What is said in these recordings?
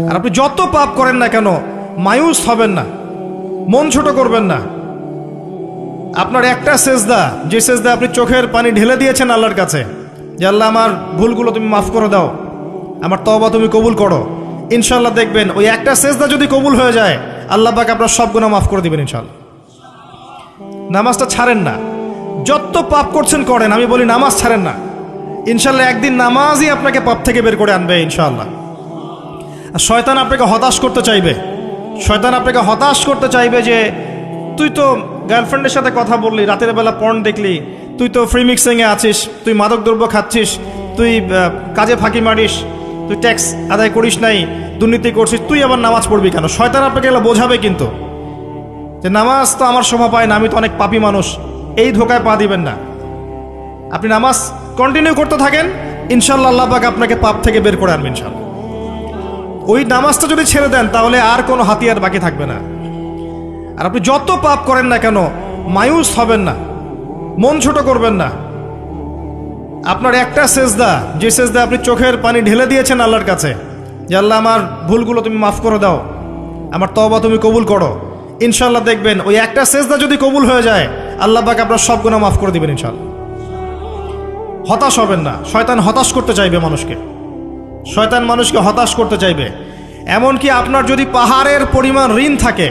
আর আপনি যত পাপ করেন না কেন মায়ুস হবেন না, মন ছোট করবেন না। আপনার একটা সেজদা, যে সেজদা আপনি চোখের পানি ঢেলে দিয়েছেন আল্লাহর কাছে, যে আল্লাহ আমার ভুলগুলো তুমি মাফ করে দাও, আমার তওবা তুমি কবুল করো, ইনশাল্লাহ দেখবেন ওই একটা সেজদা যদি কবুল হয়ে যায় আল্লাহ পাক আপনার সব গুনাহ মাফ করে দিবেন ইনশাল্লাহ। নামাজটা ছাড়েন না, যত পাপ করছেন করেন, আমি বলি নামাজ ছাড়েন না, ইনশাল্লাহ একদিন নামাজই আপনাকে পাপ থেকে বের করে আনবে ইনশাআল্লাহ। আর শয়তান আপনাকে হতাশ করতে চাইবে, শয়তান আপনাকে হতাশ করতে চাইবে যে তুই তো গার্লফ্রেন্ডের সাথে কথা বললি, রাতের বেলা পর্ন দেখলি, তুই তো ফ্রি মিক্সিংয়ে আছিস, তুই মাদক দ্রব্য খাচ্ছিস, তুই কাজে ফাঁকি মারিস, তুই ট্যাক্স আদায় করিস নাই, দুর্নীতি করছিস, তুই আবার নামাজ পড়বি কেন? শয়তান আপনাকে এগুলো বোঝাবে কিন্তু, যে নামাজ তো আমার শোভা পায় না, আমি তো অনেক পাপী মানুষ, এই ধোকায় পা দিবেন না। আপনি নামাজ কন্টিনিউ করতে থাকেন, ইনশাল্লাহ আল্লাহ পাক আপনাকে পাপ থেকে বের করে আনবেন ইনশাল্লাহ। ওই নামাজটা যদি ছেড়ে দেন তাহলে আর কোনো হাতিয়ার বাকি থাকবে না। আর আপনি যত পাপ করেন না কেন মায়ুস হবেন না, মন ছোট করবেন না। আপনার একটা সেজদা, যে সেজদা আপনি চোখের পানি ঢেলে দিয়েছেন আল্লাহর কাছে, যে আল্লাহ আমার ভুলগুলো তুমি মাফ করে দাও, আমার তওবা তুমি কবুল করো, ইনশাল্লাহ দেখবেন ওই একটা সেজদা যদি কবুল হয়ে যায় আল্লাহ পাক আপনার সব গুনাহ মাফ করে দিবেন ইনশাল্লাহ। হতাশ হবেন না, শয়তান হতাশ করতে চাইবে মানুষকে, শয়তান মানুষকে হতাশ করতে চাইবে। এমনকি আপনার যদি পাহাড়ের পরিমাণ ঋণ থাকে,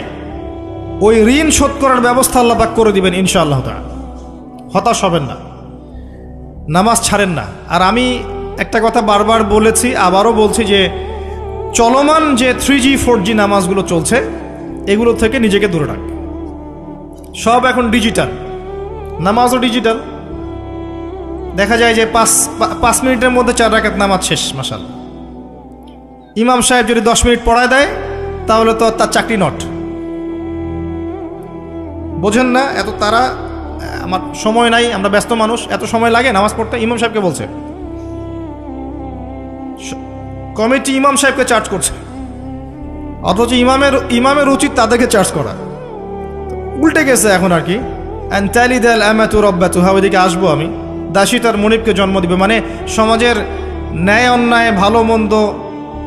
ওই ঋণ শোধ করার ব্যবস্থা আল্লাহ পাক করে দিবেন ইনশাআল্লাহ তাআলা। হতাশ হবেন না, নামাজ ছাড়েন না। আর আমি একটা কথা বারবার বলেছি, আবারও বলছি, যে চলমান যে 3G 4G নামাজগুলো চলছে এগুলো থেকে নিজেকে দূরে রাখবে। সব এখন ডিজিটাল, নামাজও ডিজিটাল। দেখা যায় যে 5 মিনিটের মধ্যে 4 রাকাত নামাজ শেষ, মাশাআল্লাহ। ইমাম সাহেব যদি 10 মিনিট পড়ায় দেয় তাহলে তো তার চাকরি নট। বোঝেন না এত তারা, আমার সময় নাই, আমরা ব্যস্ত মানুষ, এত সময় লাগে নামাজ পড়তে? ইমাম সাহেবকে বলছে, কমিটি ইমাম সাহেবকে চার্জ করছে, অথচ ইমামের উচিত তাদেরকে চার্জ করা। উল্টে গেছে এখন আর কি। ওইদিকে আসবো আমি। দাসী তার মনিবকে জন্ম দিবে, মানে সমাজের ন্যায় অন্যায় ভালো মন্দ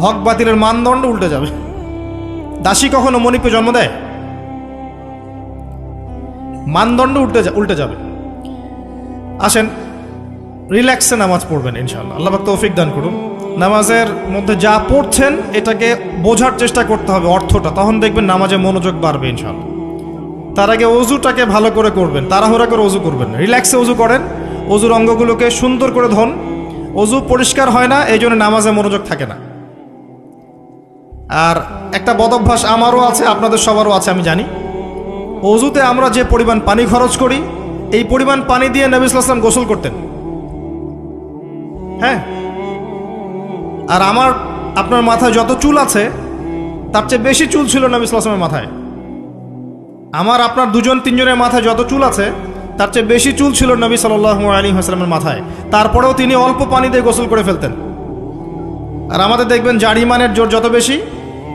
হক বাতিলের মানদণ্ড উল্টে যাবে। দাসী কখনো মনিবকে জন্ম দেয়? মানদণ্ড উল্টে যাবে। আসেন রিল্যাক্সে নামাজ পড়বেন ইনশাআল্লাহ, আল্লাহ পাক তৌফিক দান করুন। নামাজের মধ্যে যা পড়ছেন এটাকে বোঝার চেষ্টা করতে হবে অর্থটা, তখন দেখবেন নামাজে মনোযোগ বাড়বে ইনশাআল্লাহ। তার আগে অজুটাকে ভালো করে করবেন, তাড়াহুড়া করে অজু করবেন না, রিল্যাক্সে অজু করেন, অজুর অঙ্গগুলোকে সুন্দর করে ধন। অজু পরিষ্কার হয় না, এই জন্য নামাজে মনোযোগ থাকে না। আর একটা বদভ্যাস আমারও আছে, আপনাদের সবারও আছে আমি জানি, অজুতে আমরা যে পরিমাণ পানি খরচ করি, এই পরিমাণ পানি দিয়ে নবী সাল্লাল্লাহু আলাইহি ওয়াসাল্লাম গোসল করতেন। হ্যাঁ, আর আপনার মাথায় যত চুল আছে তার চেয়ে বেশি চুল ছিল নবী সাল্লাল্লাহু আলাইহি ওয়াসাল্লামের মাথায়। আপনার 2-3 জনের মাথায় যত চুল আছে তার চেয়ে বেশি চুল ছিল নবী সাল্লাল্লাহু আলাইহি ওয়াসাল্লামের মাথায়। তারপরেও তিনি অল্প পানি দিয়ে গোসল করে ফেলতেন। আর আমাদের দেখবেন যার ইমানের জোর যত বেশি,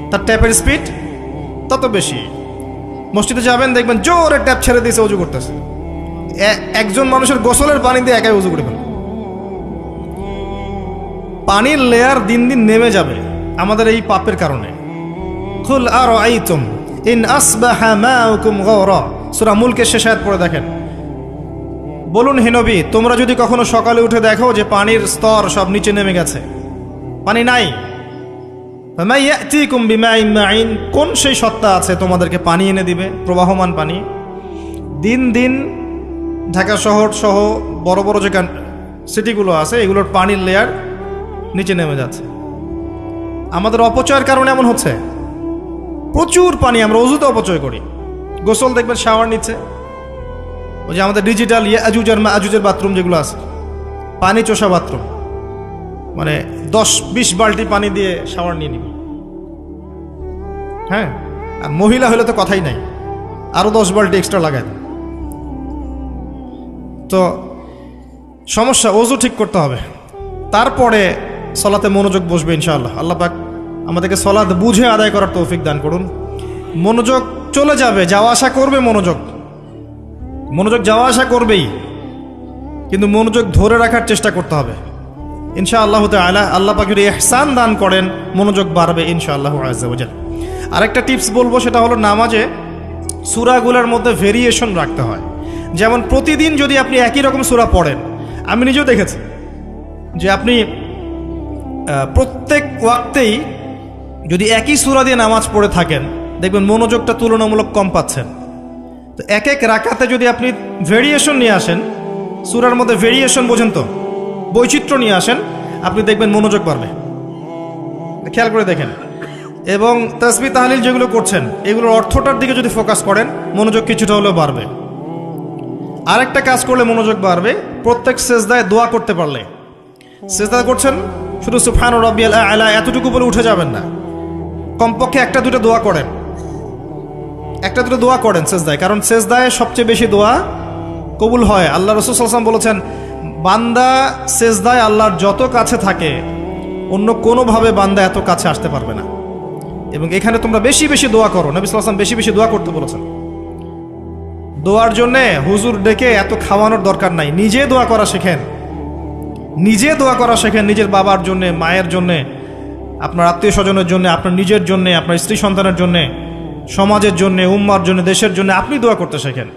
তার ট্যাপের স্পিড তত বেশি। মসজিদে যাবেন দেখবেন জোরে ট্যাপ ছেড়ে দিয়েছে, অজু করতেছে। একজন মানুষের গোসলের পানি দিয়ে একাই অজু করে ফেলে। পানির লেয়ার দিন দিন নেমে যাবে আমাদের এই পাপের কারণে। কুল আরাআইতুম ইন আসবাহা মাউকুম গাওরা, সূরা মুলকের শেষ আয়াত পড়ে দেখেন। বলুন হে নবী, তোমরা যদি কখনো সকালে উঠে দেখো যে পানির স্তর সব নিচে নেমে গেছে, পানি নাই, ফামা ইয়াতিকুম বিমাইন মাইন, কোন সেই সত্তা আছে তোমাদেরকে পানি এনে দিবে, প্রবাহমান পানি? দিন দিন ঢাকা শহর সহ বড় বড় যে সিটিগুলো আছে এগুলোর পানির লেয়ার নিচে নেমে যাচ্ছে। আমাদের অপচয়ের কারণে এমন হচ্ছে। প্রচুর পানি আমরা অজুতে অপচয় করি। গোসল দেখবেন শাওয়ার নিচ্ছে, ওই যে আমাদের ডিজিটাল ইয়াজুজ আর মাজুজের বাথরুম যেগুলো আছে, পানি চোষা বাথরুম, মানে 10-20 বালতি পানি দিয়ে শাওয়ার নিয়ে নিবি। হ্যাঁ, আর মহিলা হলে তো কথাই নাই, আরো 10 বালতি এক্সট্রা লাগায়। তো সমস্যা, অজু ঠিক করতে হবে, তারপরে সলাতে মনোযোগ বসবে ইনশাআল্লাহ। আল্লাহ পাক আমাদেরকে সলাত বুঝে আদায় করার তৌফিক দান করুন। মনোযোগ চলে যাবে, যাওয়া আসা করবে, মনোযোগ যাওয়া আসা করবেই, কিন্তু মনোযোগ ধরে রাখার চেষ্টা করতে হবে। ইনশাআল্লাহ তাআলা আল্লাহ পাক যদি ইহসান দান করেন মনোযোগ বাড়বে ইনশাআল্লাহ আযজা ওয়া জাল। আরেকটা টিপস বলবো, সেটা হলো নামাজে সূরাগুলোর মধ্যে ভেরিয়েশন রাখতে হয়। যেমন প্রতিদিন যদি আপনি একই রকম সূরা পড়েন, আমি নিজেও দেখেছি যে আপনি প্রত্যেক ওয়াক্তেই যদি একই সূরা দিয়ে নামাজ পড়ে থাকেন, দেখবেন মনোযোগটা তুলনামূলক কম পাচ্ছেন। তো এক এক রাকাতে যদি আপনি ভেরিয়েশন নিয়ে আসেন, সূরার মধ্যে ভেরিয়েশন বোঝেন তো, বৈচিত্র্য নিয়ে আসেন, আপনি দেখবেন মনোযোগ বাড়বে। খেয়াল করে দেখেন। এবং তাসবিহ তাহলিল যেগুলো করছেন এগুলোর অর্থটার দিকে যদি ফোকাস করেন, মনোযোগ কিছুটা হলেও বাড়বে। আরেকটা কাজ করলে মনোযোগ বাড়বে, প্রত্যেক সেজদায় দোয়া করতে পারলে। সেজদা করছেন, শুধু সুবহান রাব্বিয়াল আ'লা এতটুকু বলে উঠে যাবেন না, কমপক্ষে একটা দুটো দোয়া করেন, একটা দুটো দোয়া করেন সেজদায়। কারণ সেজদায় সবচেয়ে বেশি দোয়া কবুল হয়। আল্লাহ রাসূল সাল্লাল্লাহু আলাইহি ওয়াসাল্লাম বলেছেন, বান্দা সেজদায় আল্লাহর যত কাছে থাকে অন্য কোনোভাবে বান্দা এত কাছে আসতে পারবে না। এবং এখানে তোমরা বেশি বেশি দোয়া করো, নবী সাল্লাল্লাহু আলাইহি ওয়াসাল্লাম বেশি বেশি দোয়া করতে বলেছেন। দোয়ার জন্যে হুজুর ডেকে এত খাওয়ানোর দরকার নাই, নিজে দোয়া করা শেখেন, নিজে দোয়া করা শেখেন। নিজের বাবার জন্যে, মায়ের জন্যে, আপনার আত্মীয় স্বজনের জন্য, আপনার নিজের জন্যে, আপনার স্ত্রী সন্তানের জন্যে, সমাজের জন্যে, উম্মার জন্য, দেশের জন্য আপনি দোয়া করতে শেখেন।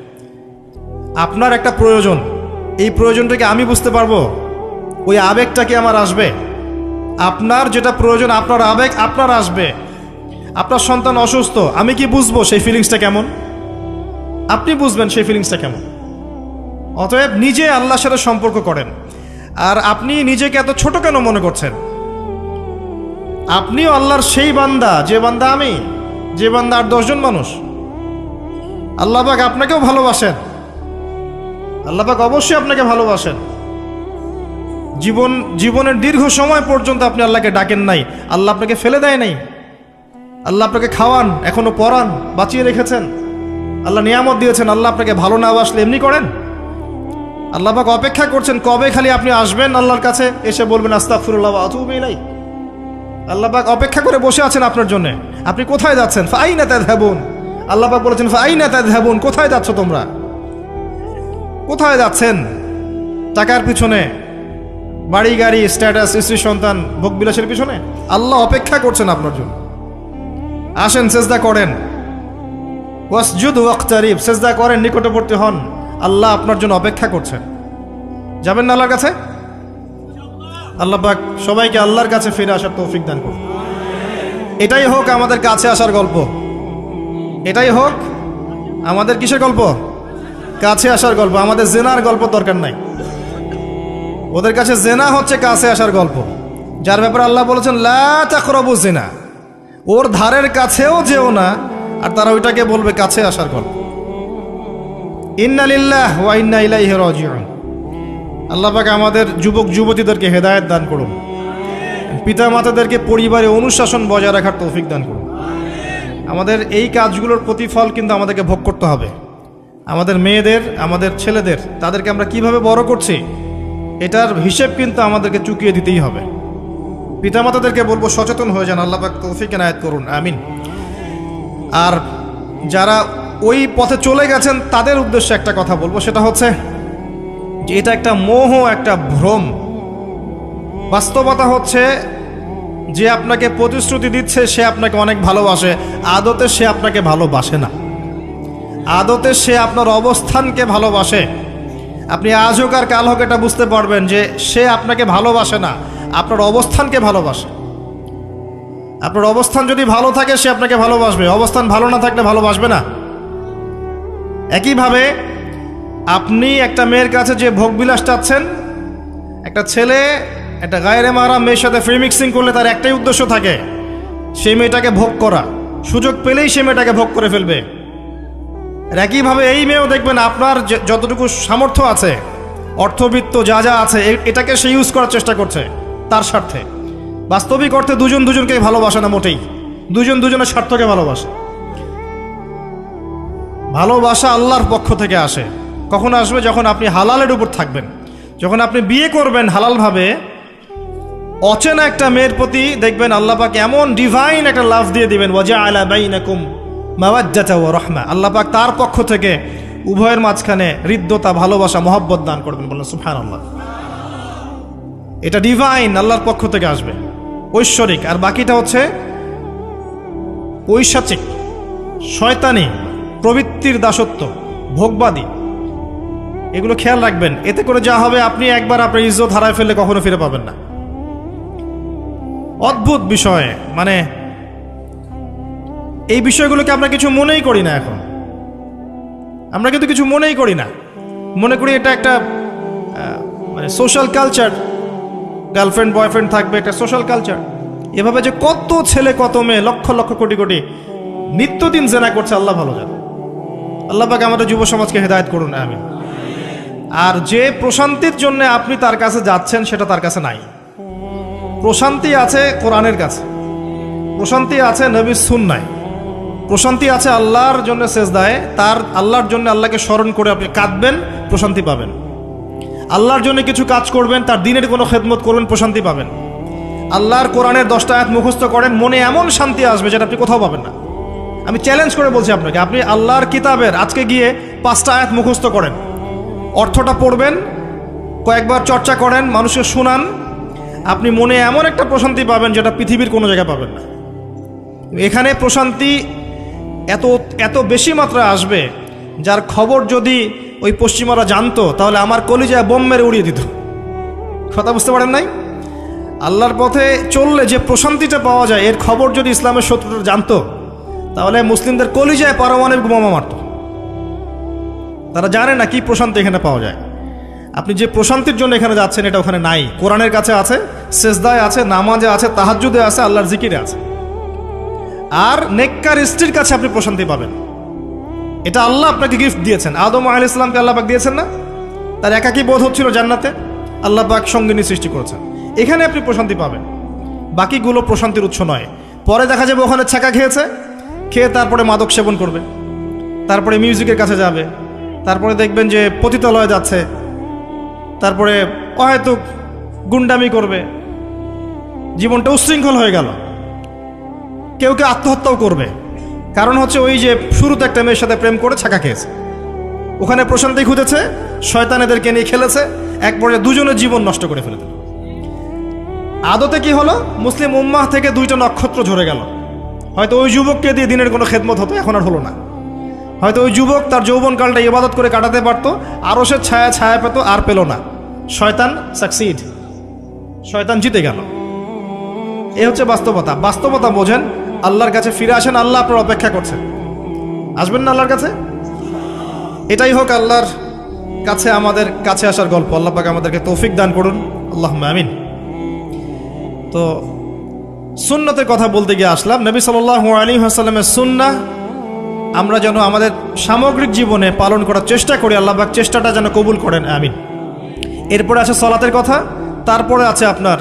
আপনার একটা প্রয়োজন, এই প্রয়োজনটাকে আমি বুঝতে পারবো, ওই আবেগটা কি আমার আসবে? আপনার যেটা প্রয়োজন, আপনার আবেগ আপনার আসবে। আপনার সন্তান অসুস্থ, আমি কি বুঝবো সেই ফিলিংসটা কেমন? আপনি বুঝবেন সেই ফিলিংসটা কেমন। অতএব নিজে আল্লাহর সাথে সম্পর্ক করেন। আর আপনি নিজেকে এত ছোট কেন মনে করছেন? আপনিও আল্লাহর সেই বান্দা, যে বান্দা আমি, যে বান্দা আর 10 জন মানুষ। আল্লাহ পাক আপনাকেও ভালোবাসেন, আল্লাহ পাক অবশ্যই আপনাকে ভালোবাসেন। জীবনের দীর্ঘ সময় পর্যন্ত আপনি আল্লাহকে ডাকেন নাই, আল্লাহ আপনাকে ফেলে দেয় নাই। আল্লাহ আপনাকে খাওয়ান, এখনো পরান, বাঁচিয়ে রেখেছেন, আল্লাহ নিয়ামত দিয়েছেন। আল্লাহ আপনাকে ভালো না বাসলে এমনি করেন? আল্লাহ পাক অপেক্ষা করছেন কবে খালি আপনি আসবেন আল্লাহর কাছে, এসে বলবেন আস্তাগফিরুল্লাহ ওয়া আতুবু ইলাইহি। আল্লাহ পাক অপেক্ষা করে বসে আছেন আপনার জন্য। আপনি কোথায় যাচ্ছেন? ফাআইনা তাযহাবুন। আল্লাহ পাক বলেছেন ফাআইনা তাযহাবুন, কোথায় যাচ্ছ তোমরা? কোথায় যাচ্ছেন? টাকার পিছনে, বাড়ি গাড়ি, স্ট্যাটাস, স্ত্রী সন্তান, ভোগবিলাসের পিছনে? আল্লাহ অপেক্ষা করছেন আপনার জন্য। আসেন, সেজদা করেন। ওয়াসজুদ ওয়াকতারিব, সেজদা করেন, নিকটবর্তী হন। আল্লাহ আপনার জন্য অপেক্ষা করছেন। যাবেন না আল্লাহর কাছে? আল্লাহ পাক সবাইকে আল্লাহর কাছে ফিরে আসার তৌফিক দান করুন। এটাই হোক আমাদের কাছে আসার গল্প, এটাই হোক আমাদের কিসের গল্প? কাছে আসার গল্প। আমাদের জেনার গল্প দরকার নাই। ওদের কাছে জেনা হচ্ছে কাছে আসার গল্প, যার ব্যাপারে আল্লাহ বলেছেন লা তাকরাবু জিনা, ওর ধারের কাছেও যেও না, আর তারা ওইটাকে বলবে কাছে আসার গল্প। ইন্না লিল্লাহ ওয়া ইন্না ইলাইহি রাজিউন। আল্লাহ পাক আমাদের যুবক যুবতীদেরকে হেদায়েত দান করুন, পিতা মাতাদেরকে পরিবারে অনুশাসন বজায় রাখার তৌফিক দান করুন। আমাদের এই কাজগুলোর প্রতিফল কিন্তু আমাদেরকে ভোগ করতে হবে। আমাদের মেয়েদের, আমাদের ছেলেদের, তাদেরকে আমরা কিভাবে বড় করছি এটার হিসেব কিন্তু আমাদেরকে চুকিয়ে দিতেই হবে। পিতামাতাদেরকে বলবো সচেতন হয়ে যান। আল্লাহ পাক তৌফিক এনায়েত করুন, আমিন। আর যারা ওই পথে চলে গেছেন তাদের উদ্দেশ্যে একটা কথা বলবো, সেটা হচ্ছে যে এটা একটা মোহ, একটা ভ্রম। বাস্তবতা হচ্ছে যে আপনাকে প্রতিশ্রুতি দিচ্ছে সে আপনাকে অনেক ভালোবাসে, আদতে সে আপনাকে ভালোবাসে না। আদতে সে আপনার অবস্থানকে ভালোবাসে। আপনি আজ হোক আর কাল হোক এটা বুঝতে পারবেন যে সে আপনাকে ভালোবাসে না, আপনার অবস্থানকে ভালোবাসে। আপনার অবস্থান যদি ভালো থাকে সে আপনাকে ভালোবাসবে, অবস্থান ভালো না থাকলে ভালোবাসবে না। একইভাবে আপনি একটা মেয়ের কাছে যে ভোগবিলাস চাচ্ছেন, একটা ছেলে একটা গায়রে মাহরাম মেয়ের সাথে ফ্রি মিক্সিং করলে তার একটাই উদ্দেশ্য থাকে, সেই মেয়েটাকে ভোগ করা। সুযোগ পেলেই সে মেয়েটাকে ভোগ করে ফেলবে। একইভাবে এই মেয়েও দেখবেন আপনার যতটুকু সামর্থ্য আছে, অর্থবিত্ত যা যা আছে, এটাকে সে ইউজ করার চেষ্টা করছে তার স্বার্থে। বাস্তবিক অর্থে দুজন দুজনকে ভালোবাসে না মোটেই, দুজন দুজনের স্বার্থকে ভালোবাসে। ভালোবাসা আল্লাহর পক্ষ থেকে আসে। কখন আসবে? যখন আপনি হালালের উপর থাকবেন, যখন আপনি বিয়ে করবেন হালালভাবে। অচেনা একটা মেয়ের প্রতি দেখবেন আল্লাহ পাক এমন ডিভাইন একটা লাভ দিয়ে দিবেন, ওয়াজআলা বাইনাকুম মাওয়াজ্জাতা ওয়া রাহমা। আল্লাহ পাক তার পক্ষ থেকে উভয়ের মাঝখানে হৃদ্যতা, ভালোবাসা, মহব্বত দান করবেন। বলেন সুবহানাল্লাহ। এটা ডিভাইন, আল্লাহর পক্ষ থেকে আসবে, ঐশ্বরিক। আর বাকিটা হচ্ছে পৈশাচিক, শয়তানি, প্রবৃত্তির দাসত্ব, ভোগবাদী। এগুলো খেয়াল রাখবেন। এতে করে যা হবে, আপনি একবার আপনার ইজ্জত হারায় ফেললে কখনো ফিরে পাবেন না। অদ্ভুত বিষয়, মানে এই বিষয়গুলোকে আমরা কিছু মনেই করি না এখন। আমরা কিন্তু কিছু মনেই করি না, মনে করি এটা একটা মানে সোশ্যাল কালচার, গার্লফ্রেন্ড বয়ফ্রেন্ড থাকবে, একটা সোশ্যাল কালচার। এভাবে যে কত ছেলে কত মেয়ে, লক্ষ লক্ষ কোটি কোটি নিত্যদিন জেনা করছে, আল্লাহ ভালো জানে। আল্লাহ পাক আমাদের যুব সমাজকে হেদায়েত করুন, আমিন। আর যে প্রশান্তির জন্য আপনি তার কাছে যাচ্ছেন, সেটা তার কাছে নাই। প্রশান্তি আছে কোরআনের কাছে, প্রশান্তি আছে নবীর সুন্নায়, প্রশান্তি আছে আল্লাহর জন্য সেজদায়। তার আল্লাহর জন্য আল্লাহকে স্মরণ করে আপনি কাঁদবেন, প্রশান্তি পাবেন। আল্লাহর জন্য কিছু কাজ করবেন, তার দিনের কোনো খেদমত করবেন, প্রশান্তি পাবেন। আল্লাহর কোরআনের 10টা আয়াত মুখস্থ করেন, মনে এমন শান্তি আসবে যেটা আপনি কোথাও পাবেন না। আমি চ্যালেঞ্জ করে বলছি আপনাকে, আপনি আল্লাহর কিতাবের আজকে গিয়ে 5টা আয়াত মুখস্থ করেন, অর্থটা পড়বেন, কয়েকবার চর্চা করেন, মানুষকে শোনান, আপনি মনে এমন একটা প্রশান্তি পাবেন যেটা পৃথিবীর কোনো জায়গায় পাবেন না। এখানে প্রশান্তি এত এত বেশি মাত্রা আসবে, যার খবর যদি ওই পশ্চিমারা জানতো, তাহলে আমার কলিজায় বোম মেরে উড়িয়ে দিত। কথা বুঝতে পারেন নাই? আল্লাহর পথে চললে যে প্রশান্তিটা পাওয়া যায়, এর খবর যদি ইসলামের শত্রুরা জানতো, তাহলে মুসলিমদের কলিজায় পারমাণবিক বোমা মারত। তারা জানে না কি প্রশান্তি এখানে পাওয়া যায়। আপনি যে প্রশান্তির জন্য এখানে যাচ্ছেন, এটা ওখানে নাই। কোরআনের কাছে আছে, সেজদায় আছে, নামাজে আছে, তাহাজ্জুদে আছে, আল্লাহর জিকিরে আছে। আর নেককার স্ত্রীর কাছে আপনি প্রশান্তি পাবেন। এটা আল্লাহ আপনাকে গিফট দিয়েছেন। আদম আলাইহিস সালামকে আল্লাহ পাক দিয়েছেন না? তার একাকী বোধ হচ্ছিল জান্নাতে, আল্লাহ পাক সঙ্গিনী সৃষ্টি করেছেন। এখানে আপনি প্রশান্তি পাবেন, বাকিগুলো প্রশান্তির উৎস নয়। পরে দেখা যাবে ওখানে ছাকা খেয়েছে, খেয়ে তারপরে মাদক সেবন করবে, তারপরে মিউজিকের কাছে যাবে, তারপরে দেখবেন যে পতিতালয়ে যাচ্ছে, তারপরে হয়তো গুন্ডামি করবে, জীবনটা উচ্ছৃঙ্খল হয়ে গেল। কেউ কেউ আত্মহত্যাও করবে, কারণ হচ্ছে ওই যে শুরুতে একটা মেয়ের সাথে প্রেম করে ছাকা খেয়েছে, ওখানে প্রশান্তি খুঁজেছে, শয়তান এদেরকে নিয়ে খেলেছে, এক পর্যায়ে দুজনের জীবন নষ্ট করে ফেলে দিল। আদতে কি হলো? মুসলিম উম্মাহ থেকে 2টা নক্ষত্র ঝরে গেল। হয়তো ওই যুবককে দিয়ে দিনের কোনো খেদমত হতো, এখন আর হলো না। হয়তো ওই যুবক তার যৌবনকালটা ইবাদত করে কাটাতে পারত, আরও সে ছায়া পেত, আর পেল না। শয়তান সাকসিড, শয়তান জিতে গেল। এ হচ্ছে বাস্তবতা। বাস্তবতা বোঝেন, আল্লাহর কাছে ফিরে আসেন, আল্লাহ আপনার অপেক্ষা করছেন। আসবেন না আল্লাহর কাছে? এটাই হোক আল্লাহর কাছে আমাদের কাছে আসার গল্প। আল্লাহ পাক আমাদেরকে তৌফিক দান করুন, আল্লাহুম্মা আমিন। তো সুন্নতের কথা বলতে গিয়ে আসলাম। নবী সাল্লাল্লাহু আলাইহি ওয়াসাল্লামের সুন্নাহ আমরা যেন আমাদের সামগ্রিক জীবনে পালন করার চেষ্টা করি, আল্লাহ পাক চেষ্টাটা যেন কবুল করেন, আমিন। এরপরে আছে সালাতের কথা, তারপরে আছে আপনার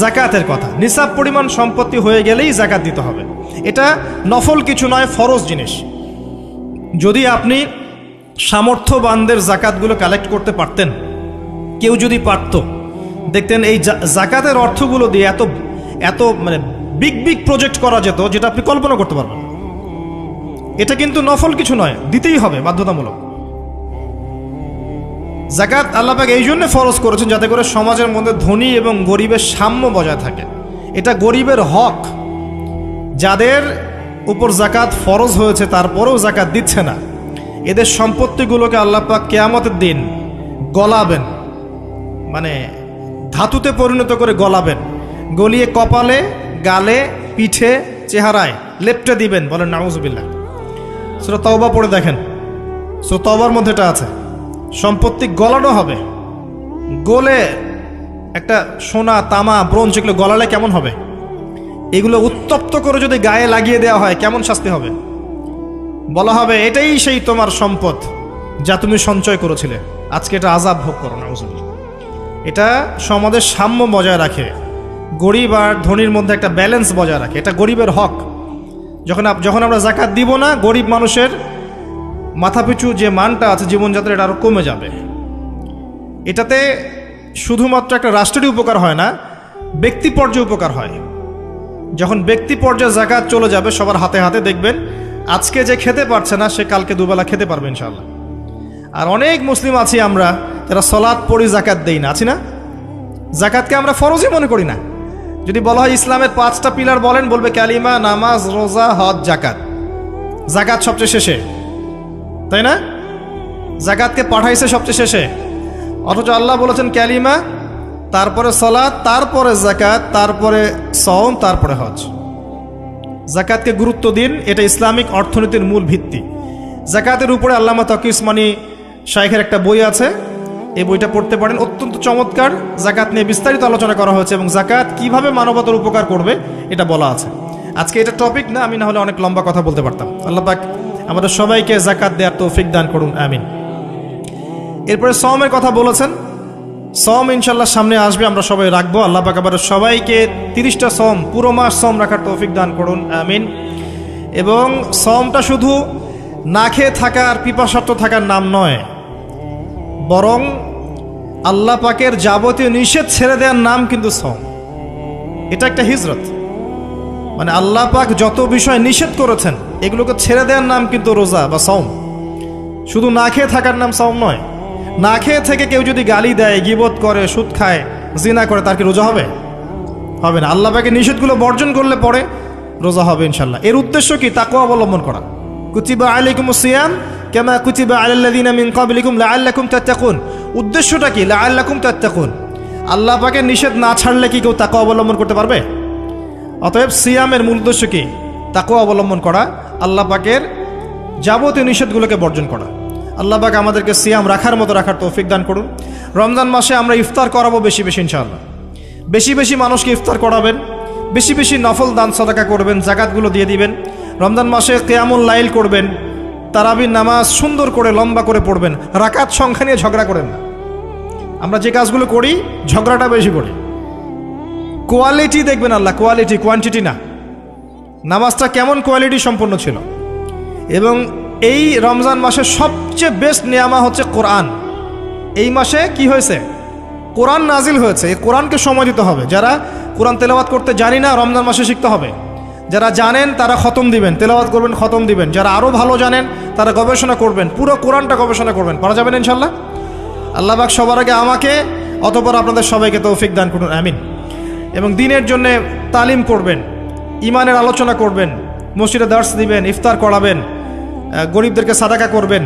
যাকাতের কথা। নিসাব পরিমাণ সম্পত্তি হয়ে গেলেই যাকাত দিতে হবে। এটা নফল কিছু নয়, ফরজ জিনিস। যদি আপনি সামর্থ্যবানদের যাকাতগুলো কালেক্ট করতে পারতেন, কেউ যদি পারত, দেখতেন এই যাকাতের অর্থগুলো দিয়ে এত এত মানে বিগ বিগ প্রজেক্ট করা যেত, যেটা আপনি কল্পনা করতে পারবেন। এটা কিন্তু নফল কিছু নয়, দিতেই হবে, বাধ্যতামূলক। যাকাত আল্লাহ পাক এই জন্য ফরজ করেছেন, যাতে করে সমাজের মধ্যে ধনী এবং গরিবের সাম্য বজায় থাকে। এটা গরিবের হক। যাদের উপর যাকাত ফরজ হয়েছে তারপরেও যাকাত দিচ্ছে না, এদের সম্পত্তিগুলোকে আল্লাহ পাক কিয়ামতের দিন গলাবেন, মানে ধাতুতে পরিণত করে গলাবেন, গলিয়ে কপালে, গালে, পিঠে, চেহারায় লেপটে দিবেন। বলেন নাউজুবিল্লাহ। সূরা তাওবা পড়ে দেখেন, সূরা তাওবার মধ্যে এটা আছে। সম্পত্তি গলানো হবে, গলে একটা সোনা, তামা, ব্রোঞ্জ এগুলো গলালে কেমন হবে? এগুলো উত্তপ্ত করে যদি গায়ে লাগিয়ে দেওয়া হয়, কেমন শাস্তি হবে? বলা হবে এটাই সেই তোমার সম্পদ যা তুমি সঞ্চয় করেছিলে, আজকে এটা আযাব ভোগ করো। নাউজুবিল্লাহ। এটা সমাজের সাম্য বজায় রাখে, গরিব আর ধনীর মধ্যে একটা ব্যালেন্স বজায় রাখে। এটা গরিবের হক। যখন আমরা যাকাত দিব না, গরিব মানুষের মাথাপিছু যে মানটা আছে জীবনযাত্রা, এটা আরও কমে যাবে। এটাতে শুধুমাত্র একটা রাষ্ট্রেরই উপকার হয় না, ব্যক্তি পর্যায়ে উপকার হয়। যখন ব্যক্তি পর্যায়ে যাকাত চলে যাবে সবার হাতে হাতে, দেখবেন আজকে যে খেতে পারছে না, সে কালকে দুবেলা খেতে পারবে ইনশাআল্লাহ। আর অনেক মুসলিম আছি আমরা যারা সালাত পড়ি, যাকাত দেই না, আছি না? জাকাতকে আমরা ফরজই মনে করি না। যদি বলা হয় ইসলামের 5টা পিলার বলেন, বলবে কালিমা, নামাজ, রোজা, হজ, জাকাত। জাকাত সবচেয়ে শেষে, তাই না? জাকাতকে পাঠাইছে সবচেয়ে শেষে, অথচ আল্লাহ বলেছেন কালিমা, তারপরে সালাত, তারপরে জাকাত, তারপরে সওম, তারপরে হজ। জাকাতকে গুরুত্ব দিন, এটা ইসলামিক অর্থনীতির মূল ভিত্তি। জাকাতের উপরে আল্লামা তকি উসমানী শাইখের একটা বই আছে, এই বইটা পড়তে পারেন, অত্যন্ত চমৎকার। জাকাত নিয়ে বিস্তারিত আলোচনা করা হয়েছে এবং জাকাত কিভাবে মানবতার উপকার করবে এটা বলা আছে। আজকে এটা টপিক না, আমি না হলে অনেক লম্বা কথা বলতে পারতাম। আল্লাহ পাক আমাদের সবাইকে জাকাত দেওয়ার তৌফিক দান করুন, আমিন। এরপরে সওমের কথা বলেছেন, সওম ইনশাল্লাহ সামনে আসবে, আমরা সবাই রাখবো। আল্লাহ পাক আমাদের সবাইকে 30টা সওম, পুরো মাস সওম রাখার তৌফিক দান করুন, আমিন। এবং সওমটা শুধু না খেয়ে থাকার, পিপাসার্থ থাকার নাম নয়, বরং আল্লাহ পাকের যাবতীয় নিষেধ ছেড়ে দেওয়ার নাম কিন্তু সওম। এটা একটা হিজরত, মানে আল্লাহ পাক যত বিষয় নিষেধ করেছেন এগুলোকে ছেড়ে দেওয়ার নাম কিন্তু রোজা বা সওম। শুধু না খেয়ে থাকার নাম সওম নয়। না খেয়ে থেকে কেউ যদি গালি দেয়, গীবত করে, সুদ খায়, জিনা করে, তার কি রোজা হবে? হবে না। আল্লাহ পাকের নিষেধগুলো বর্জন করলে পরে রোজা হবে ইনশাল্লাহ। এর উদ্দেশ্য কি? তাকওয়া অবলম্বন করা। কুতিবা আলাইকুমুস সিয়াম কামা কুতিবা আলাল্লাযিনা মিন ক্বাবলিকুম লাআল্লাকুম তাত্তাকুন। উদ্দেশ্যটা কি? লাআল্লাকুম তাত্তাকুন। আল্লাহ পাকের নিষেধ না ছাড়লে কি কেউ তাকওয়া অবলম্বন করতে পারবে? অতএব সিয়ামের মূল উদ্দেশ্য কি? তাকওয়া অবলম্বন করা, আল্লাহ পাকের যাবতীয় নিষেধগুলোকে বর্জন করা। আল্লাহ পাক আমাদেরকে সিয়াম রাখার মতো রাখার তৌফিক দান করুন। রমজান মাসে আমরা ইফতার করাবো বেশি বেশি ইনশাআল্লাহ। বেশি বেশি মানুষকে ইফতার করাবেন, বেশি বেশি নফল দান সাদাকা করবেন, জাকাতগুলো দিয়ে দিবেন। রমজান মাসে কিয়ামুল লাইল করবেন, তারাবির নামাজ সুন্দর করে লম্বা করে পড়বেন। রাকাত সংখ্যা নিয়ে ঝগড়া করেন না। আমরা যে কাজগুলো করি ঝগড়াটা বেশি করি। কোয়ালিটি দেখবেন আল্লাহ, কোয়ালিটি, কোয়ান্টিটি না। নামাজটা কেমন কোয়ালিটি সম্পন্ন ছিল। এবং এই রমজান মাসে সবচেয়ে বেস্ট নিয়ামা হচ্ছে কোরআন। এই মাসে কি হয়েছে? কোরআন নাজিল হয়েছে। এই কোরআনকে সময় দিতে হবে। যারা কোরআন তেলাওয়াত করতে জানি না, রমজান মাসে শিখতে হবে। যারা জানেন তারা খতম দিবেন, তেলাওয়াত করবেন, খতম দিবেন। যারা আরও ভালো জানেন তারা গবেষণা করবেন, পুরো কোরআনটা গবেষণা করবেন। পারা যাবেন ইনশাল্লাহ। আল্লাহ পাক সবার আগে আমাকে, অতঃপর আপনাদের সবাইকে তৌফিক দান করুন, আমিন। এবং দিনের জন্য তালিম করবেন, ইমানের আলোচনা করবেন, মসজিদে দার্স দিবেন, ইফতার করাবেন, গরিবদেরকে সাদাকা করবেন,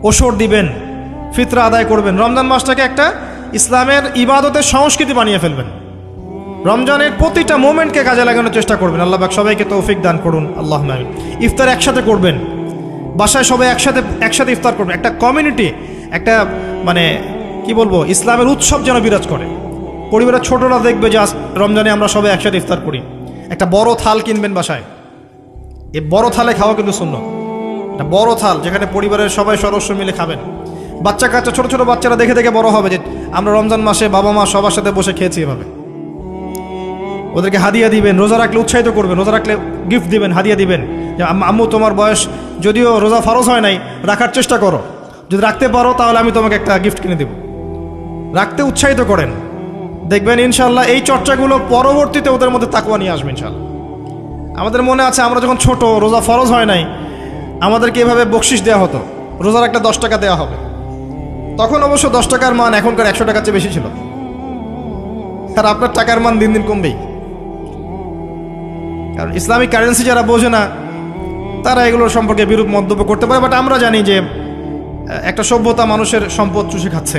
ওসর দিবেন, ফিতরা আদায় করবেন। রমজান মাসটাকে একটা ইসলামের ইবাদতের সংস্কৃতি বানিয়ে ফেলবেন। রমজানের প্রতিটা মোমেন্টকে কাজে লাগানোর চেষ্টা করবেন। আল্লাহ পাক সবাইকে তৌফিক দান করুন, আল্লাহুম্মা আমিন। ইফতার একসাথে করবেন, বাসায় সবাই একসাথে ইফতার করবেন। একটা কমিউনিটি, একটা মানে কি বলবো, ইসলামের উৎসব যেন বিরাজ করে। পরিবারের ছোটরা দেখবে যে রমজানে আমরা সবাই একসাথে ইফতার করি। একটা বড় থাল কিনবেন বাসায়, এই বড় থালে খাওয়া কিন্তু সুন্নাত। একটা বড় থাল যেখানে পরিবারের সবাই সদস্য মিলে খাবেন। বাচ্চা কাচ্চা, ছোট ছোট বাচ্চারা দেখে দেখে বড় হবে যে আমরা রমজান মাসে বাবা মা সবার সাথে বসে খেয়েছি এভাবে। ওদেরকে হাদিয়া দিবেন, রোজা রাখলে উৎসাহিত করবেন, রোজা রাখলে গিফট দিবেন, হাদিয়া দিবেন যে আম্মু তোমার বয়স যদিও রোজা ফরজ হয় নাই, রাখার চেষ্টা করো, যদি রাখতে পারো তাহলে আমি তোমাকে একটা গিফট কিনে দেব। রাখতে উৎসাহিত করেন, দেখবেন ইনশাল্লাহ এই চর্চাগুলো পরবর্তীতে ওদের মধ্যে তাকওয়া নিয়ে আসবে ইনশাল্লাহ। আমাদের মনে আছে আমরা যখন ছোট, রোজা ফরজ হয় নাই, আমাদেরকে এভাবে বকশিস দেওয়া হতো, রোজা রাখলে 10 টাকা দেওয়া হবে। তখন অবশ্য 10 টাকার মান এখনকার 100 টাকার চেয়ে বেশি ছিল। আর আপনার টাকার মান দিন দিন কমবেই, কারণ ইসলামিক কারেন্সি যারা বোঝে না তারা এগুলোর সম্পর্কে বিরূপ মন্তব্য করতে পারে। বাট আমরা জানি যে একটা সভ্যতা মানুষের সম্পদ চুষে খাচ্ছে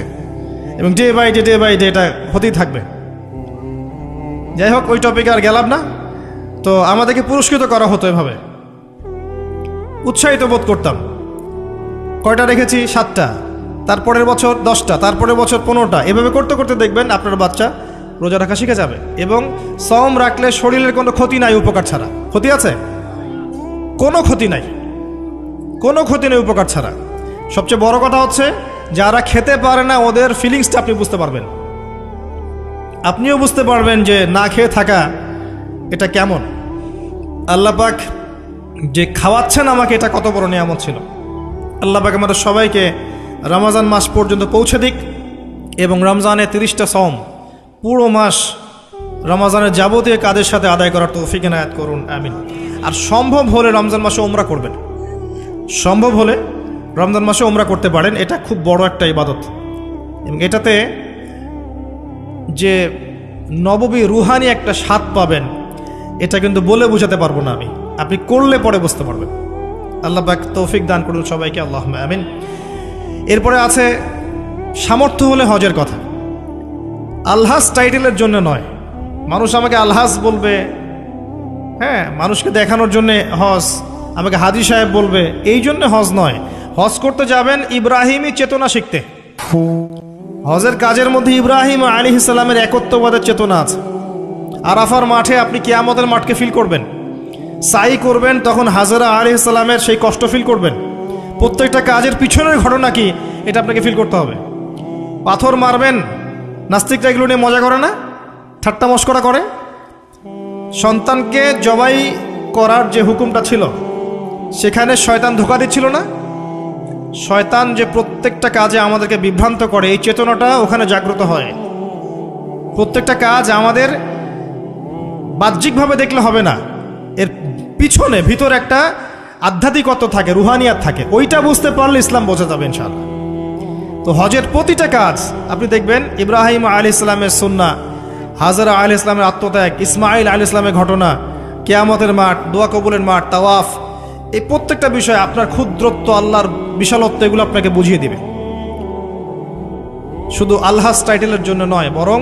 এবং ডে বাই ডে এটা হতেই থাকবে। যাই হোক, ওই টপিকে আর গেলাম না। তো আমাদেরকে পুরস্কৃত করা হতো এভাবে, উৎসাহিত বোধ করতাম। কয়টা রেখেছি? 7টা, তারপরের বছর 10টা, তারপরের বছর 15টা। এভাবে করতে করতে দেখবেন আপনার বাচ্চা রোজা রাখা শিখে যাবে। এবং সওম রাখলে শরীরের কোনো ক্ষতি নাই, উপকার ছাড়া। ক্ষতি আছে? কোনো ক্ষতি নাই, কোনো ক্ষতি নেই উপকার ছাড়া। সবচেয়ে বড় কথা হচ্ছে যারা খেতে পারে না ওদের ফিলিংসটা আপনি বুঝতে পারবেন। আপনিও বুঝতে পারবেন যে না খেয়ে থাকা এটা কেমন। আল্লাহ পাক যে খাওয়াচ্ছেন আমাকে, এটা কত বড় নিয়ামত ছিল। আল্লাহ পাক আমাদের সবাইকে রমজান মাস পর্যন্ত পৌঁছে দিক এবং রমজানে 30টা সওম পুরো মাস রমজানের যাবতীয় কাজের সাথে আদায় করার তৌফিক এনায়েত করুন, আমিন। আর সম্ভব হলে রমজান মাসে উমরা করবেন। সম্ভব হলে রমজান মাসে উমরা করতে পারেন, এটা খুব বড় একটা ইবাদত এবং এটাতে যে নববী রুহানি একটা স্বাদ পাবেন, এটা কিন্তু বলে বোঝাতে পারবো না আমি, আপনি করলে পরে বুঝতে পারবেন। আল্লাহ পাক তৌফিক দান করুন সবাইকে, আল্লাহুম্মা আমিন। এরপরে আছে সামর্থ্য হলে হজের কথা। আলহাজ টাইটেলের জন্য নয়, মানুষ আমাকে আলহাজ বলবে, হ্যাঁ, মানুষকে দেখানোর জন্য হজ, আমাকে হাজী সাহেব বলবে, এই জন্য হজ নয়। হজ করতে যাবেন ইব্রাহিমী চেতনা শিখতে। হজের কাজের মধ্যে ইব্রাহিম আলাইহিস সালামের একত্ববাদের চেতনা আছে। আরাফার মাঠে আপনি কিয়ামতের মাঠকে ফিল করবেন, সাই করবেন, তখন হাজরা আলাইহিস সালামের সেই কষ্ট ফিল করবেন। প্রত্যেকটা কাজের পিছনের ঘটনা কি এটা আপনাকে ফিল করতে হবে। পাথর মারবেন, নাস্তিকরা এগুলো নিয়ে মজা করে না, ঠাট্টা মশকরা করে। সন্তানকে জবাই করার যে হুকুমটা ছিল, সেখানে শয়তান ধোঁকা দিচ্ছিল না? শয়তান যে প্রত্যেকটা কাজে আমাদেরকে বিভ্রান্ত করে, এই চেতনাটা ওখানে জাগ্রত হয়। প্রত্যেকটা কাজ আমাদের বাহ্যিকভাবে দেখলে হবে না, এর পিছনে ভিতরে একটা আধ্যাত্মিকত্ব থাকে, রুহানিয়াত থাকে, ওইটা বুঝতে পারলে ইসলাম বোঝা যাবে ইনশাআল্লাহ। তো হজের প্রতিটা কাজ আপনি দেখবেন ইব্রাহিম আলাইহিস সালামের সুন্নাহ, হাজরা আলাইহিস সালামের আত্মত্যাগ, ইসমাইল আলাইহিস সালামের ঘটনা, কিয়ামতের মাঠ, দোয়া কবুলের মাঠ, তাওয়াফ, এই প্রত্যেকটা বিষয় আপনার ক্ষুদ্রত্ব, আল্লাহর বিশালত্ব, এগুলো আপনাকে বুঝিয়ে দিবে। শুধু আলহাজ টাইটেলের জন্য নয়, বরং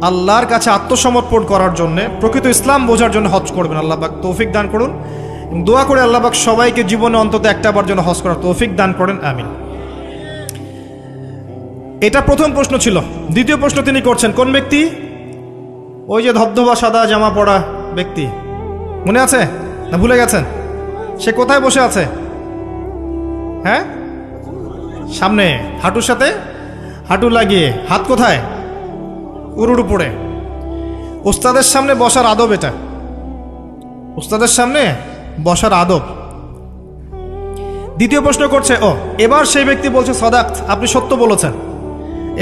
আল্লাহর কাছে আত্মসমর্পণ করার জন্য, প্রকৃত ইসলাম বোঝার জন্য হজ করবেন। আল্লাহ পাক তৌফিক দান করুন। দোয়া করে আল্লাহ পাক সবাইকে জীবনে অন্তত একটাবার জন্য হজ করার তৌফিক দান করেন, আমিন। এটা প্রথম প্রশ্ন ছিল। দ্বিতীয় প্রশ্ন তিনি করছেন, কোন ব্যক্তি? ওই যে ধবধবা সাদা জামা পরা ব্যক্তি, মনে আছে না ভুলে গেছেন? সে কোথায় বসে আছে? হ্যাঁ, সামনে, হাঁটুর সাথে হাঁটু লাগিয়ে, হাত কোথায়? উরুর উপরে। উস্তাদের সামনে বসার আদব এটা, উস্তাদের সামনে বসার আদব। দ্বিতীয় প্রশ্ন করছে, ও এবার সেই ব্যক্তি বলছে সাদাক্ত, আপনি সত্য বলেছেন।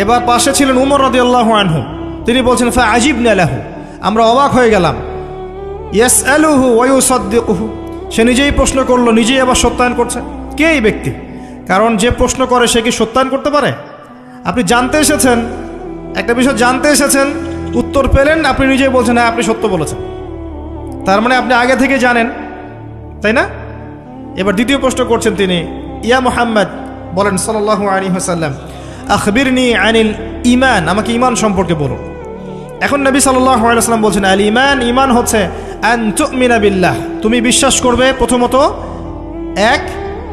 এবার পাশে ছিলেন উমর রাদিয়াল্লাহু আনহু, তিনি বলছেন ফাআজিবনা লাহু, আমরা অবাক হয়ে গেলাম। ইয়াসআলুহু ওয়া ইউসাদ্দিকুহু, সে নিজেই প্রশ্ন করলো, নিজেই আবার সত্যায়ন করছে। কে এই ব্যক্তি? কারণ যে প্রশ্ন করে সে কি সত্যায়ন করতে পারে? আপনি জানতে এসেছেন, একটা বিষয় জানতে এসেছেন, উত্তর পেলেন, আপনি নিজেই বলছেন হ্যাঁ আপনি সত্য বলেছেন, তার মানে আপনি আগে থেকে জানেন, তাই না? এবার দ্বিতীয় প্রশ্ন করছেন তিনি, ইয়া মুহাম্মদ, বলেন সাল্লাল্লাহু আলাইহি ওয়াসাল্লাম, আখবিরনি আনিল ঈমান, আমাকে ঈমান সম্পর্কে বলুন। এখন নবী সাল্লাল্লাহু আলাইহি ওয়াসাল্লাম বলছেন, আল ঈমান, ঈমান হচ্ছে আন তুমিনা বিল্লাহ, তুমি বিশ্বাস করবে প্রথমত এক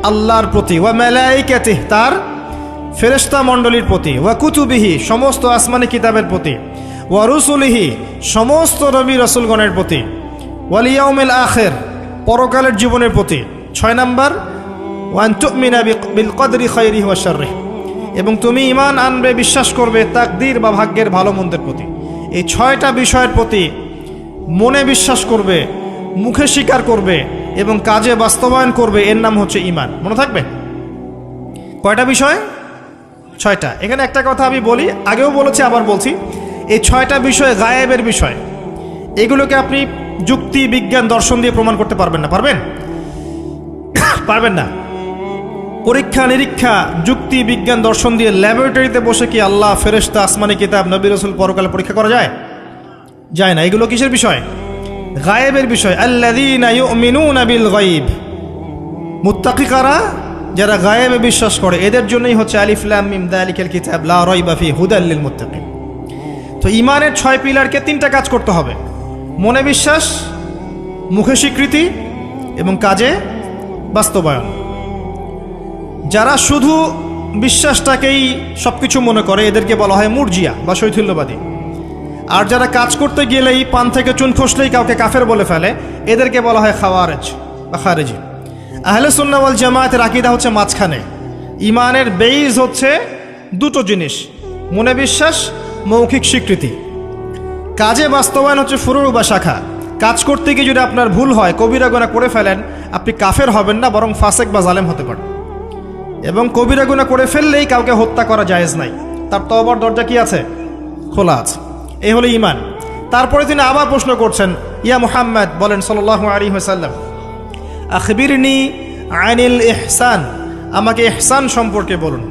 আল্লাহর প্রতি, ওয়া মালাইকাতিহি, তার ফেরেশতা মণ্ডলীর প্রতি, ওয়া কুতুবিহি, সমস্ত আসমানি কিতাবের প্রতি, ওয়া রুসুলিহি, সমস্ত নবী রাসূলগণের প্রতি, ওয়াল ইয়াউমিল আখির, পরকালের জীবনের প্রতি। 6 নাম্বার, ওয়া আন তুমিনা বিল কদরি খায়রিহি ওয়া শাররিহি, এবং তুমি ঈমান আনবে, বিশ্বাস করবে তাকদীর বা ভাগ্যের ভালো মন্দের প্রতি। এই 6টা বিষয়ের প্রতি মনে বিশ্বাস করবে, মুখে স্বীকার করবে এবং কাজে বাস্তবায়ন করবে, এর নাম হচ্ছে ঈমান। মনে থাকবে কয়টা বিষয়? 6টা। এখানে একটা কথা আমি বলি, আগেও বলেছি আবার বলছি, এই 6টা বিষয় গায়েবের বিষয়, এগুলোকে আপনি যুক্তি, বিজ্ঞান, দর্শন দিয়ে প্রমাণ করতে পারবেন না। পারবেন? পারবেন না। পরীক্ষা নিরীক্ষা, যুক্তি, বিজ্ঞান, দর্শন দিয়ে ল্যাবরেটরিতে বসে কি আল্লাহ, ফেরেশতা, আসমানি কিতাব, নবী রাসূল, পরকালে পরীক্ষা করা যায়? যায় না। এগুলো কিসের বিষয়? গায়েবের বিষয়। আল্লাযীনা ইউমিনুনা বিল গায়ব, মুত্তাকি কারা? যারা গায়েবে বিশ্বাস করে, এদের জন্যই হচ্ছে আলিফ লাম মিম যালিকাল কিতাব লা রাইবা ফিহি হুদাল লিল মুত্তাকিন। তো ঈমানের 6 পিলারকে 3টা কাজ করতে হবে, মনে বিশ্বাস, মুখে স্বীকৃতি এবং কাজে বাস্তবায়ন। যারা শুধু বিশ্বাসটাকেই সবকিছু মনে করে, এদেরকে বলা হয় মুরজিয়া বা শৈথিল্যবাদী। আর যারা কাজ করতে গেলেই পান থেকে চুন খসলেই কাউকে কাফের বলে ফেলে, এদেরকে বলা হয় খাওয়ারেজ বা খারেজি। আহলে সুন্নাহ ওয়াল জামায়াতের আকীদা হচ্ছে মাঝখানে। ঈমানের বেইজ হচ্ছে দুটো জিনিস, মনে বিশ্বাস, মৌখিক স্বীকৃতি। কাজে বাস্তবায়ন হচ্ছে ফুরু বা শাখা। কাজ করতে গিয়ে যদি আপনার ভুল হয়, কবিরা গুনাহ করে ফেলেন, আপনি কাফের হবেন না, বরং ফাসেক বা জালেম হতে পারেন। এবং কবিরা গুনাহ করে ফেললেই কাউকে হত্যা করা জায়েজ নাই, তার তওবার দরজা কি আছে? খোলা আছে। এই হলো ঈমান। তারপরে তিনি আবার প্রশ্ন করছেন, ইয়া মুহাম্মদ, বলেন সাল্লাল্লাহু আলাইহি ওয়াসাল্লাম, আখবিরনি আনিল ইহসান, আমাকে ইহসান সম্পর্কে বলুন।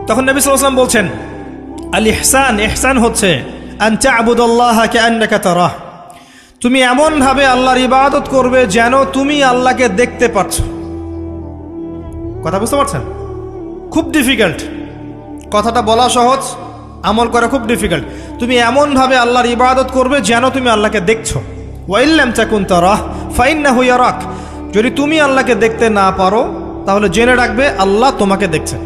তখন নবী সাল্লাল্লাহু আলাইহি ওয়াসাল্লাম বলছেন, আল ইহসান, ইহসান হচ্ছে আন তা'বুদাল্লাহা কাআন্নাকা তারাহ, তুমি এমনভাবে আল্লাহর ইবাদত করবে যেন তুমি আল্লাহকে দেখতে পাচ্ছ। কথা বুঝতে পারছেন? খুব ডিফিকাল্ট, কথাটা বলা সহজ, আমল করা খুব ডিফিকাল্ট। তুমি এমনভাবে আল্লাহর ইবাদত করবে যেন তুমি আল্লাহকে দেখছো। ওয়া ইল্লাম তাকুন তারাহ ফাইন্নাহু ইয়ারাক, যদি তুমি আল্লাহকে দেখতে না পারো তাহলে জেনে রাখবে আল্লাহ তোমাকে দেখছেন।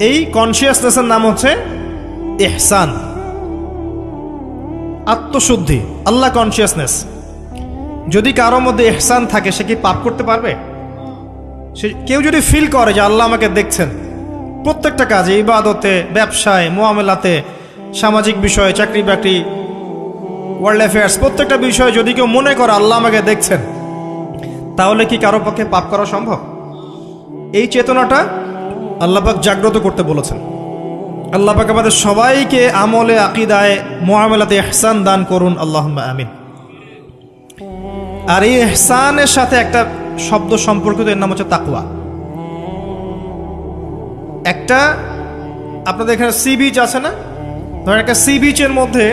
এই কনসিয়াসনেসের নাম হচ্ছে ইহসান, আত্মশুদ্ধি, আল্লাহ কনসিয়াসনেস। যদি কারোর মধ্যে ইহসান থাকে সে কি পাপ করতে পারবে? সে কেউ যদি ফিল করে যে আল্লাহ আমাকে দেখছেন প্রত্যেকটা কাজে, ইবাদতে, ব্যবসায়, মুআমালাতে, সামাজিক বিষয়ে, চাকরি বাকরি, ওয়ার্ল্ড অ্যাফেয়ার্স, প্রত্যেকটা বিষয়ে যদি কেউ মনে করে আল্লাহ আমাকে দেখছেন, তাহলে কি কারো পক্ষে পাপ করা সম্ভব? এই চেতনাটা আল্লাহ পাক জাগ্রত করতে বলেছেন। আল্লাহ পাক আমাদের সবাইকে আমলে, আকীদায়, মুআমালাতে ইহসান দান করুন, আল্লাহুম্মা আমিন। আর এই ইহসানের সাথে একটা শব্দ সম্পর্কিত, এর নাম হচ্ছে তাকওয়া। একটা আপনাদের এখানে সি বিচ আছে না, ধরেন একটা সি বিচের মধ্যে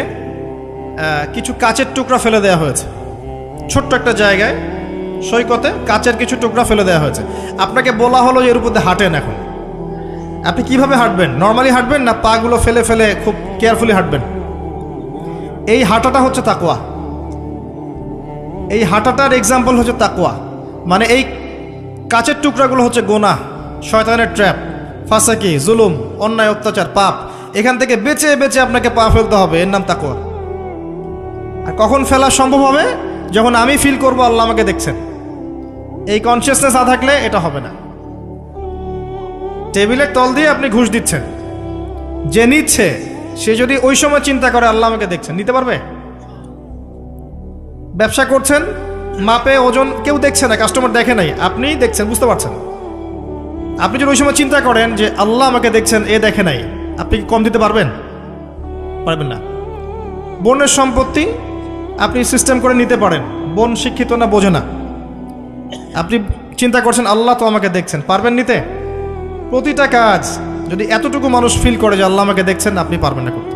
কিছু কাচের টুকরা ফেলে দেওয়া হয়েছে, ছোট্ট একটা জায়গায় সৈকতে কাচের কিছু টুকরা ফেলে দেওয়া হয়েছে। আপনাকে বলা হলো যে এর উপর দিয়ে হাঁটেন। এখন আপনি কিভাবে হাঁটবেন? নর্মালি হাঁটবেন না পাগুলো ফেলে ফেলে খুব কেয়ারফুলি হাঁটবেন? এই হাঁটাটা হচ্ছে তাকওয়া। এই হাঁটাটার এক্সাম্পল হচ্ছে তাকওয়া। মানে এই কাচের টুকরাগুলো হচ্ছে গুনাহ, শয়তানের ট্র্যাপ, ফাসাকি, জুলুম, অন্যায়, অত্যাচার, পাপ। এখান থেকে বেঁচে বেঁচে আপনাকে পা ফেলতে হবে, এর নাম তাকওয়া। আর কখন ফেলা সম্ভব হবে? যখন আমি ফিল করব আল্লাহ আমাকে দেখছেন। এই কনসিয়াসনেস না থাকলে এটা হবে না। টেবিলের তল দিয়ে আপনি ঘুষ দিচ্ছেন, যে নিচ্ছে সে যদি ওই সময় চিন্তা করে আল্লাহ আমাকে দেখছেন, নিতে পারবে? ব্যবসা করছেন, মাপে ওজন কেউ দেখছে না, কাস্টমার দেখে নাই, আপনি দেখছেন, বুঝতে পারছেন। আপনি যদি ওই সময় চিন্তা করেন যে আল্লাহ আমাকে দেখছেন, এ দেখে নাই, আপনি কি কম দিতে পারবেন? পারবেন না। বোনের সম্পত্তি আপনি সিস্টেম করে নিতে পারেন, বোন শিক্ষিত না, বোঝে না, আপনি চিন্তা করছেন আল্লাহ তো আমাকে দেখছেন, পারবেন নিতে? প্রতিটা কাজ যদি এতটুকু মানুষ ফিল করে যে আল্লাহ আমাকে দেখছেন, আপনি পারবেন না করতে।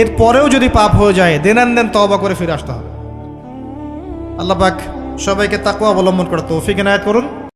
এরপরেও যদি পাপ হয়ে যায়, দেন তওবা করে ফিরে আসতে হবে। আল্লাহ পাক সবাইকে তাকওয়া অবলম্বন করে তৌফিক এনায়েত করুন।